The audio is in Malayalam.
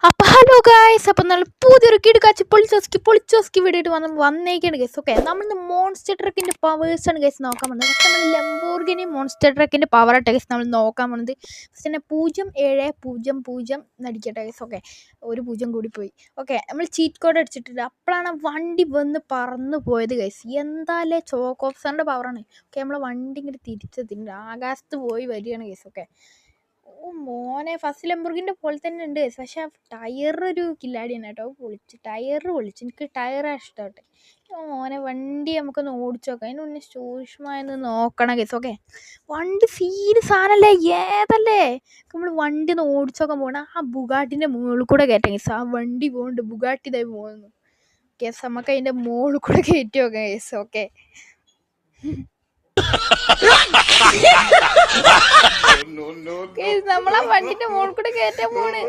അപ്പോൾ ഹലോ ഗായ്സ്, അപ്പം നമ്മൾ പുതിയൊരു കിടക്കാച്ചി പൊളിച്ചോസ്കി വീഡിയോ വന്നേക്കാണ് ഗൈസ്. ഓക്കെ, നമ്മൾ മോൺസ്റ്റർ ട്രക്കിൻ്റെ പവേഴ്സാണ് ഗൈസ് നോക്കാൻ പോകുന്നത്. പക്ഷേ നമ്മൾ ലംബോർഗിനി മോൺസ്റ്റർ ട്രക്കിൻ്റെ പവറായിട്ട് ഗൈസ് നമ്മൾ നോക്കാൻ പോകുന്നത്. ഫസ്റ്റ് തന്നെ 0700 നടിക്കട്ടെ ഗൈസ്. ഓക്കെ, ഒരു 0 കൂടി പോയി. ഓക്കെ, നമ്മൾ ചീറ്റ് കോഡ് അടിച്ചിട്ടുണ്ട്. അപ്പോഴാണ് വണ്ടി വന്ന് പറന്നു പോയത് ഗൈസ്. എന്തായാലേ ചോക്ക് ഓഫ്സറിൻ്റെ പവറാണ്. ഓക്കെ, നമ്മളെ വണ്ടി ഇങ്ങനെ തിരിച്ചെത്തിയിട്ടുണ്ട്, ആകാശത്ത് പോയി വരികയാണ് ഗൈസ്. ഓക്കെ, ഓ മോനെ, ഫസ്റ്റ് ലംബോർഗിൻ്റെ പോലെ തന്നെ ഉണ്ട്. പക്ഷെ ടയർ ഒരു കില്ലാടിയാണ് കേട്ടോ. ടയർ പൊളിച്ചു. എനിക്ക് ടയറാണ് ഇഷ്ടമാട്ടെ. മോനെ, വണ്ടി നമുക്കൊന്ന് ഓടിച്ചു നോക്കാം. അതിന് മുന്നേ സൂക്ഷ്മമായൊന്ന് നോക്കണം കേസ്. ഓക്കെ, വണ്ടി സീരിയസ് സാധനമല്ലേ, ഏതല്ലേ നമ്മൾ വണ്ടി ഒന്ന് ഓടിച്ചു നോക്കാൻ പോകണം. ആ ബുഗാട്ടിൻ്റെ മുകളിൽ കൂടെ കയറ്റാം കേസ്. ആ വണ്ടി പോകുന്നുണ്ട്, ബുഗാട്ടി ഇതായി പോകുന്നു കേസ്. നമുക്ക് അതിൻ്റെ മുകളിൽ കൂടെ കയറ്റി നോക്കാം കേസ്. ഓക്കെ, നമ്മളാ വണ്ടിന്റെ മുകളിൽ കൂടെ കയറ്റാൻ പോണ്.